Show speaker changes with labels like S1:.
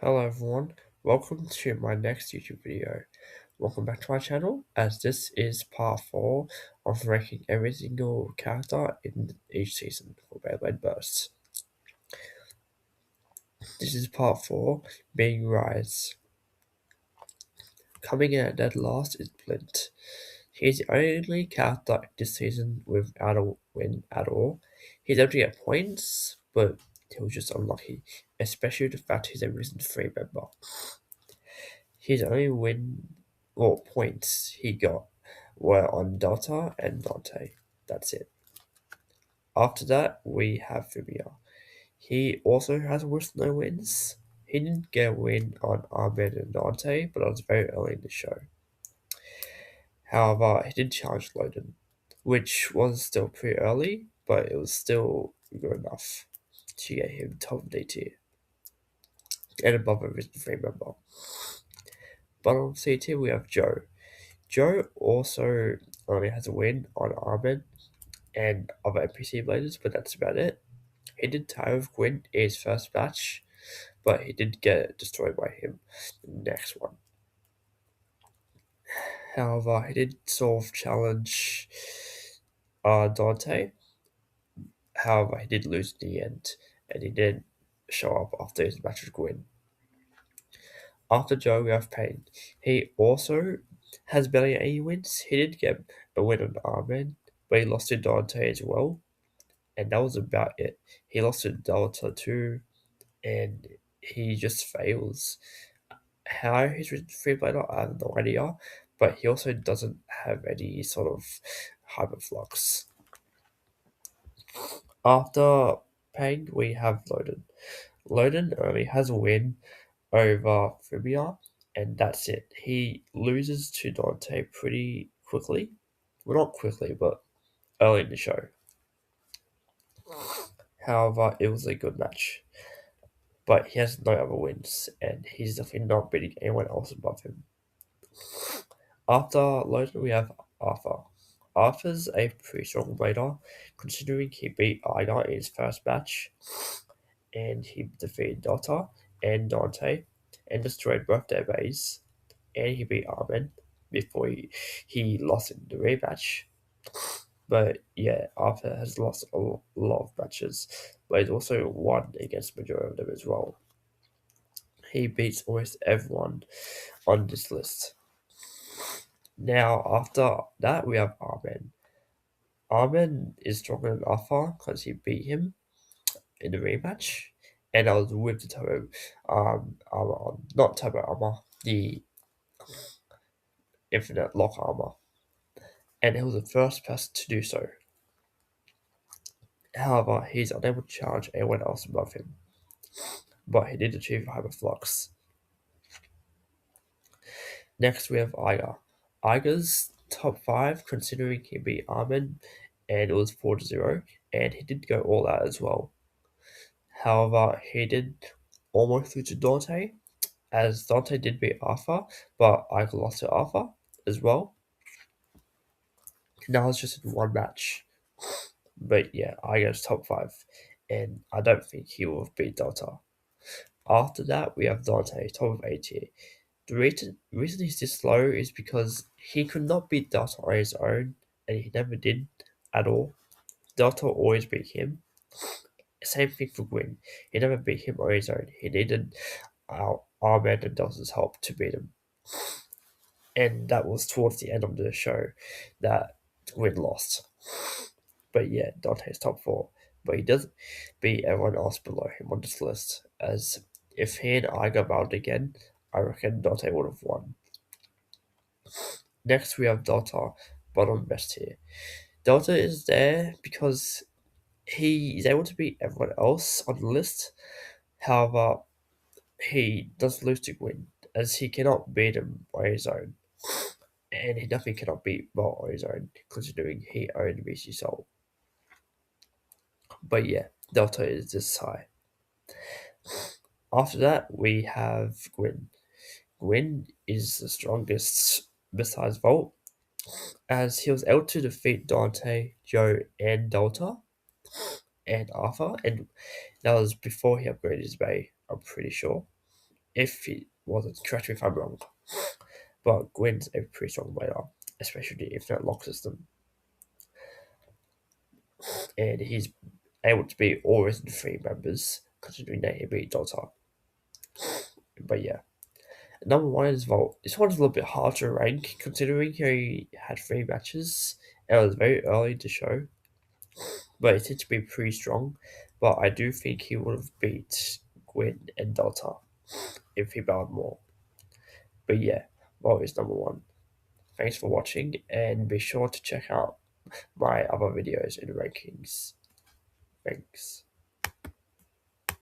S1: Hello everyone, welcome to my next YouTube video. Welcome back to my channel, as this is part 4 of ranking every single character in each season for Beyblade Bursts. This is part 4, being Rise. Coming in at dead last is Blint. He is the only character this season without a win at all. He's able to get points, but he was just unlucky, especially the fact he's a Risen 3 member. His only win or points he got were on Delta and Dante. That's it. After that, we have Fumia. He also has with no wins. He didn't get a win on Ahmed and Dante, but it was very early in the show. However, he did challenge Loden, which was still pretty early, but it was still good enough to get him top D tier and above a Risen 3 member. But on C tier, we have Joe. Joe also only has a win on Armin and other NPC bladers, but that's about it. He did tie with Gwyn in his first match, but he did get destroyed by him in the next one. However, he did sort of challenge Dante. However, he did lose in the end, and he didn't show up after his match with Gwyn. After Joe, we have Payne. He also has barely any wins. He did get a win on Armin, but he lost to Dante as well. And that was about it. He lost to Delta too, and he just fails. How he's written free blader, I have no idea, but he also doesn't have any sort of hyperflux. After Pang, we have Loden. Loden only has a win over Fumia, and that's it. He loses to Dante pretty quickly. Well, not quickly, but early in the show. However, it was a good match. But he has no other wins, and he's definitely not beating anyone else above him. After Loden, we have Arthur. Arthur's a pretty strong blader, considering he beat Ida in his first match, and he defeated Dota and Dante, and destroyed both their base, and he beat Armin before he lost in the rematch. But yeah, Arthur has lost a lot of matches, but he's also won against the majority of them as well. He beats almost everyone on this list. Now, after that, we have Armin. Armin is stronger than Arthur because he beat him in the rematch, and I was with the turbo armor on, not turbo armor, the infinite lock armor, and he was the first person to do so. However, he's unable to challenge anyone else above him, but he did achieve hyperflux. Next, we have Iga. Iga's top 5, considering he beat Armin, and it was 4-0, and he did go all out as well. However, he did almost lose to Dante, as Dante did beat Arthur, but Iga lost to Arthur as well. Now it's just in one match. But yeah, Iga's top 5, and I don't think he will beat Delta. After that, we have Dante, top of 80. The reason he's this low is because he could not beat Delta on his own, and he never did at all. Delta always beat him. Same thing for Gwyn. He never beat him on his own. He needed Armand and Delta's help to beat him. And that was towards the end of the show that Gwyn lost. But yeah, Dante's top 4. But he doesn't beat everyone else below him on this list, as if he and I got bound again, I reckon Dante would have won. Next, we have Delta, bottom best here. Delta is there because he is able to beat everyone else on the list. However, he does lose to Gwyn, as he cannot beat him on his own. And he definitely cannot beat Bolt on his own, considering he owned BC Soul. But yeah, Delta is this high. After that, we have Gwyn. Gwyn is the strongest besides Volt, as he was able to defeat Dante, Joe, and Delta, and Arthur, and that was before he upgraded his bay, I'm pretty sure. if he wasn't, correct me if I'm wrong. But Gwen's a pretty strong player, especially if that lock system. And he's able to beat all resident three members, considering that he beat Dota. But yeah. Number one is Volt. This one's a little bit hard to rank, considering he had three matches, and it was very early to show. But it seemed to be pretty strong. But I do think he would have beat Gwen and Delta if he battled more. But yeah, Volt is number one. Thanks for watching, and be sure to check out my other videos in rankings. Thanks.